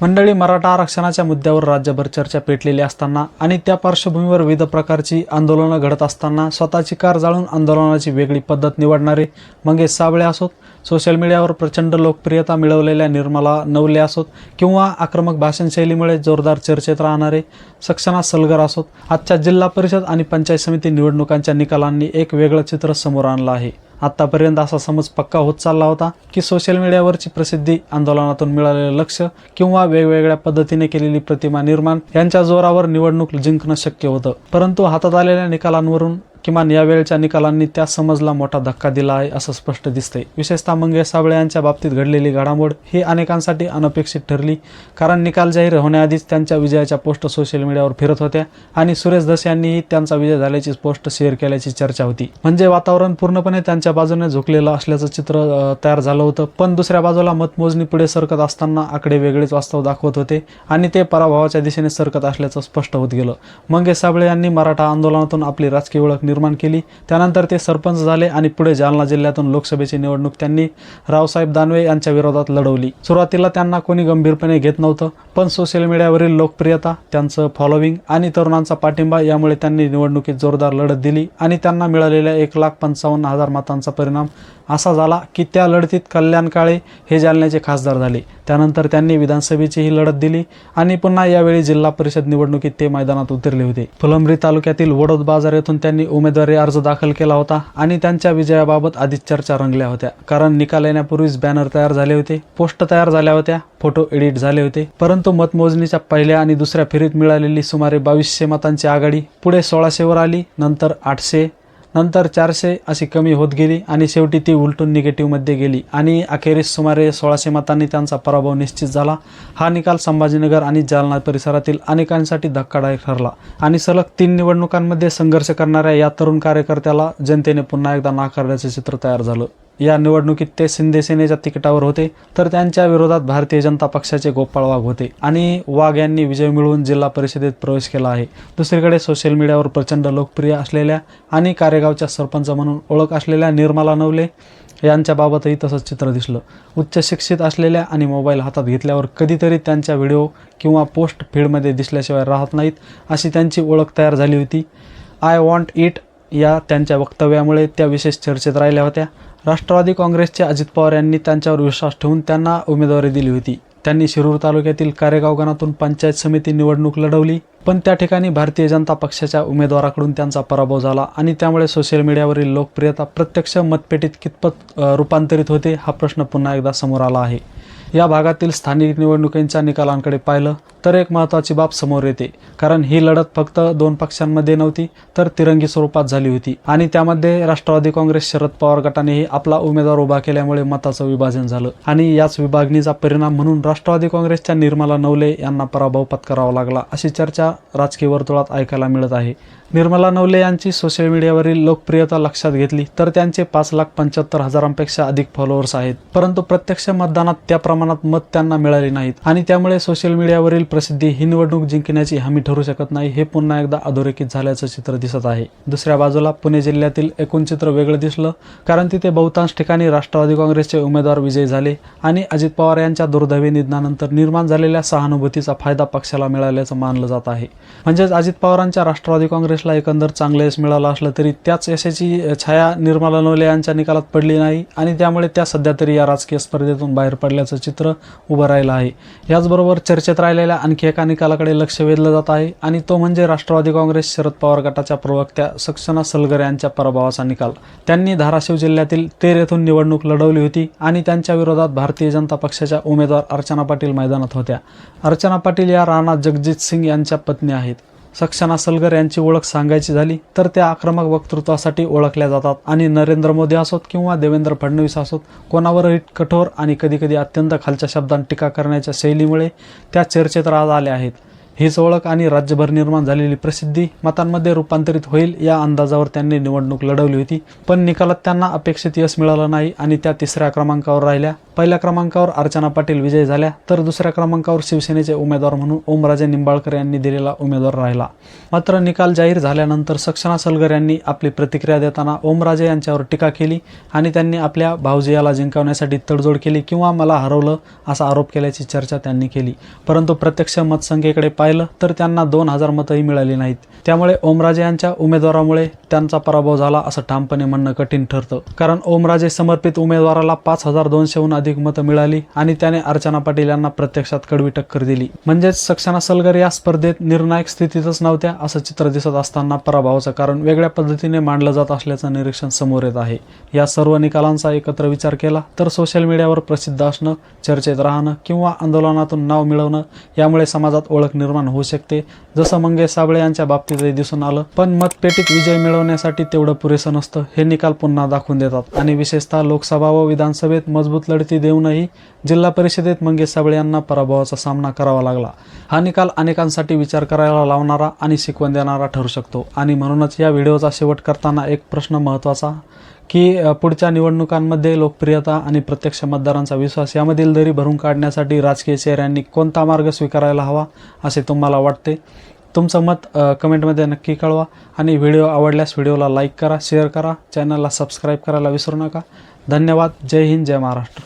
मंडळी, मराठा आरक्षणाच्या मुद्द्यावर राज्यभर चर्चा पेटलेली असताना आणि त्या पार्श्वभूमीवर विविध प्रकारची आंदोलनं घडत असताना स्वतःची कार जाळून आंदोलनाची वेगळी पद्धत निवडणारे मंगेश साबळे असोत, सोशल मीडियावर प्रचंड लोकप्रियता मिळवलेल्या निर्मला नवले असोत किंवा आक्रमक भाषणशैलीमुळे जोरदार चर्चेत राहणारे सक्सेना सलगर असोत, आजच्या जिल्हा परिषद आणि पंचायत समिती निवडणुकांच्या निकालांनी एक वेगळं चित्र समोर आणलं आहे। आत्तापर्यंत असा समज पक्का होत चालला होता की सोशल मीडियावरची प्रसिद्धी, आंदोलनातून मिळालेलं लक्ष किंवा वेगवेगळ्या पद्धतीने केलेली प्रतिमा निर्माण यांच्या जोरावर निवडणूक जिंकणं शक्य होतं। परंतु हातात आलेल्या निकालांवरून किमान यावेळच्या निकालांनी त्या समजला मोठा धक्का दिला आहे असं स्पष्ट दिसतंय। विशेषतः मंगेश साबळे यांच्या बाबतीत घडलेली घडामोड ही अनेकांसाठी अनपेक्षित ठरली, कारण निकाल जाहीर होण्याआधीच त्यांच्या विजयाच्या पोस्ट सोशल मीडियावर फिरत होत्या आणि सुरेश धस यांनीही त्यांचा विजय झाल्याची पोस्ट शेअर केल्याची चर्चा होती। म्हणजे वातावरण पूर्णपणे त्यांच्या बाजूने झुकलेलं असल्याचं चित्र तयार झालं होतं। पण दुसऱ्या बाजूला मतमोजणी पुढे सरकत असताना आकडे वेगळेच वास्तव दाखवत होते आणि ते पराभवाच्या दिशेने सरकत असल्याचं स्पष्ट होत गेलं। मंगेश साबळे यांनी मराठा आंदोलनातून आपली राजकीय ओळख निर्माण केली, त्यानंतर ते सरपंच झाले आणि पुढे जालना जिल्ह्यातून लोकसभेची निवडणूक त्यांनी रावसाहेब दानवे यांच्या विरोधात लढवली। सुरुवातीला त्यांना कोणी गंभीरपणे घेत नव्हतं, पण सोशल मीडियावरील लोकप्रियता, त्यांचं फॉलोविंग आणि तरुणांचा पाठिंबा यामुळे त्यांनी निवडणुकीत जोरदार लढत दिली आणि त्यांना मिळालेल्या 1,55,000 मतांचा परिणाम असा झाला की त्या लढतीत कल्याण काळे हे जालन्याचे खासदार झाले। त्यानंतर त्यांनी विधानसभेचीही लढत दिली आणि पुन्हा यावेळी जिल्हा परिषद निवडणुकीत ते मैदानात उतरले होते। फुलंब्री तालुक्यातील वडोद बाजार येथून त्यांनी उमेदवारी अर्ज दाखल केला होता आणि त्यांच्या विजयाबाबत आधीच चर्चा रंगल्या होत्या, कारण निकाल येण्यापूर्वीच बॅनर तयार झाले होते, पोस्ट तयार झाल्या होत्या, फोटो एडिट झाले होते। परंतु मतमोजणीच्या पहिल्या आणि दुसऱ्या फेरीत मिळालेली सुमारे 2200 मतांची आघाडी पुढे 1600 वर आली, नंतर 800, नंतर 400 अशी कमी होत गेली आणि शेवटी ती उलटून निगेटिव्हमध्ये गेली आणि अखेरीस सुमारे 1600 मतांनी त्यांचा पराभव निश्चित झाला। हा निकाल संभाजीनगर आणि जालना परिसरातील अनेकांसाठी धक्कादायक ठरला आणि सलग 3 निवडणुकांमध्ये संघर्ष करणाऱ्या या तरुण कार्यकर्त्याला जनतेने पुन्हा एकदा नाकारल्याचे चित्र तयार झालं। या निवडणुकीत ते शिंदे सेनेच्या तिकिटावर होते, तर त्यांच्या विरोधात भारतीय जनता पक्षाचे गोपाळ वाघ होते आणि वाघ यांनी विजय मिळवून जिल्हा परिषदेत प्रवेश केला आहे। दुसरीकडे सोशल मीडियावर प्रचंड लोकप्रिय असलेल्या आणि कारेगावच्या सरपंच म्हणून ओळख असलेल्या निर्मला नवले यांच्याबाबतही तसंच चित्र दिसलं। उच्च शिक्षित असलेल्या आणि मोबाईल हातात घेतल्यावर कधीतरी त्यांच्या व्हिडिओ किंवा पोस्ट फीडमध्ये दिसल्याशिवाय राहत नाहीत अशी त्यांची ओळख तयार झाली होती। आय वॉन्ट इट या त्यांच्या वक्तव्यामुळे त्या विशेष चर्चेत राहिल्या होत्या। राष्ट्रवादी काँग्रेसचे अजित पवार यांनी त्यांच्यावर विश्वास ठेवून त्यांना उमेदवारी दिली होती। त्यांनी शिरूर तालुक्यातील कारेगाव गणातून पंचायत समिती निवडणूक लढवली, पण त्या ठिकाणी भारतीय जनता पक्षाच्या उमेदवाराकडून त्यांचा पराभव झाला आणि त्यामुळे सोशल मीडियावरील लोकप्रियता प्रत्यक्ष मतपेटीत कितपत रूपांतरित होते हा प्रश्न पुन्हा एकदा समोर आला आहे। या भागातील स्थानिक निवडणुकींच्या निकालांकडे पाहिलं तर एक महत्त्वाची बाब समोर येते, कारण ही लढत फक्त 2 पक्षांमध्ये नव्हती तर तिरंगी स्वरूपात झाली होती आणि त्यामध्ये राष्ट्रवादी काँग्रेस शरद पवार गटानेही आपला उमेदवार उभा केल्यामुळे मताचं विभाजन झालं आणि याच विभागणीचा परिणाम म्हणून राष्ट्रवादी काँग्रेसच्या निर्मला नवले यांना पराभव पत्करावा लागला अशी चर्चा राजकीय वर्तुळात ऐकायला मिळत आहे। निर्मला नवले यांची सोशल मीडियावरील लोकप्रियता लक्षात घेतली तर त्यांचे 5,75,000पेक्षा अधिक फॉलोअर्स आहेत, परंतु प्रत्यक्ष मतदानात त्या प्रमाणात मत त्यांना मिळाली नाहीत आणि त्यामुळे सोशल मीडियावरील प्रसिद्धी ही निवडणूक जिंकण्याची हमी ठरू शकत नाही हे पुन्हा एकदा अधोरेखित झाल्याचं चित्र दिसत आहे। दुसऱ्या बाजूला पुणे जिल्ह्यातील एकूण चित्र वेगळं दिसलं, कारण तिथे बहुतांश ठिकाणी राष्ट्रवादी काँग्रेसचे उमेदवार विजयी झाले आणि अजित पवार यांच्या दुर्दैवी निधनानंतर निर्माण झालेल्या सहानुभूतीचा फायदा पक्षाला मिळाल्याचं मानलं जात आहे। म्हणजेच अजित पवारांच्या राष्ट्रवादी काँग्रेसला एकंदर चांगलं यश मिळालं असलं तरी त्याच यशाची छाया निर्मला नवले यांच्या निकालात पडली नाही आणि त्यामुळे त्या सध्या तरी या राजकीय स्पर्धेतून बाहेर पडल्याचं चित्र उभं राहिलं आहे। याचबरोबर चर्चेत राहिलेल्या आणखी एका निकालाकडे लक्ष वेधलं जात आहे आणि तो म्हणजे राष्ट्रवादी काँग्रेस शरद पवार गटाच्या प्रवक्त्या सक्सेना सलगर यांच्या पराभवाचा निकाल। त्यांनी धाराशिव जिल्ह्यातील तेर येथून निवडणूक लढवली होती आणि त्यांच्या विरोधात भारतीय जनता पक्षाच्या उमेदवार अर्चना पाटील मैदानात होत्या। अर्चना पाटील या राणा जगजित सिंग यांच्या पत्नी आहेत। सक्सेना सलगर यांची ओळख सांगायची झाली तर त्या आक्रमक वक्तृत्वासाठी ओळखल्या जातात आणि नरेंद्र मोदी असोत किंवा देवेंद्र फडणवीस असोत, कोणावरही कठोर आणि कधीकधी अत्यंत खालच्या शब्दांत टीका करण्याच्या शैलीमुळे त्या चर्चेत राहत आल्या आहेत। हीच ओळख आणि राज्यभर निर्माण झालेली प्रसिद्धी मतांमध्ये रूपांतरित होईल या अंदाजावर त्यांनी निवडणूक लढवली होती, पण निकालात त्यांना अपेक्षित यश मिळालं नाही आणि त्या तिसऱ्या क्रमांकावर राहिल्या. पहिल्या क्रमांकावर अर्चना पाटील विजयी झाल्या, तर दुसऱ्या क्रमांकावर शिवसेनेचे उमेदवार म्हणून ओमराजे निंबाळकर यांनी दिलेला उमेदवार राहिला. मात्र निकाल जाहीर झाल्यानंतर सक्सेना सलगर यांनी आपली प्रतिक्रिया देताना ओमराजे यांच्यावर टीका केली आणि त्यांनी आपल्या भाऊजीयाला जिंकवण्यासाठी तडजोड केली किंवा मला हरवलं असा आरोप केल्याची चर्चा त्यांनी केली. परंतु प्रत्यक्ष मतसंख्येकडे पाहिलं तर त्यांना 2000 मतंही मिळाली नाहीत. त्यामुळे ओमराजे यांच्या उमेदवारामुळे त्यांचा पराभव झाला असं ठामपणे म्हणणं कठीण ठरतं, कारण ओमराजे समर्पित उमेदवाराला 5200हून अधिक मतं मिळाली आणि त्याने अर्चना पाटील यांना प्रत्यक्षात कडवी टक्कर दिली. म्हणजेच सक्सेना सलगर या स्पर्धेत निर्णायक स्थितीतच नव्हत्या असं चित्र दिसत असताना पराभवाचं कारण वेगळ्या पद्धतीने मांडलं जात असल्याचं निरीक्षण समोर येत आहे. या सर्व निकालांचा एकत्र विचार केला तर सोशल मीडियावर प्रसिद्ध असणं, चर्चेत राहणं किंवा आंदोलनातून नाव मिळवणं यामुळे समाजात ओळख निर्माण होऊ शकते, जसं मंगेश साबळे यांच्या बाबतीतही दिसून आलं. पण मतपेटीत विजय मिळवण्यासाठी तेवढं पुरेसं नसतं हे निकाल पुन्हा दाखवून देतात. आणि विशेषतः लोकसभा व विधानसभेत मजबूत लढती देऊनही जिल्हा परिषदेत मंगेश साबळे यांना पराभवाचा सामना करावा लागला. हा निकाल अनेकांसाठी विचार करायला लावणारा आणि शिकवण देणारा ठरू शकतो. आणि म्हणूनच या व्हिडिओचा शेवट करताना एक प्रश्न महत्त्वाचा की पुढच्या निवडणुकांमध्ये लोकप्रियता आणि प्रत्यक्ष मतदारांचा विश्वास यामधील दरी भरून काढण्यासाठी राजकीय चेहऱ्यांनी कोणता मार्ग स्वीकारायला हवा असे तुम्हाला वाटते? तुमचं मत कमेंटमध्ये नक्की कळवा आणि व्हिडिओ आवडल्यास व्हिडिओला लाईक करा, शेअर करा, चॅनलला सबस्क्राईब करायला विसरू नका. धन्यवाद. जय हिंद, जय महाराष्ट्र.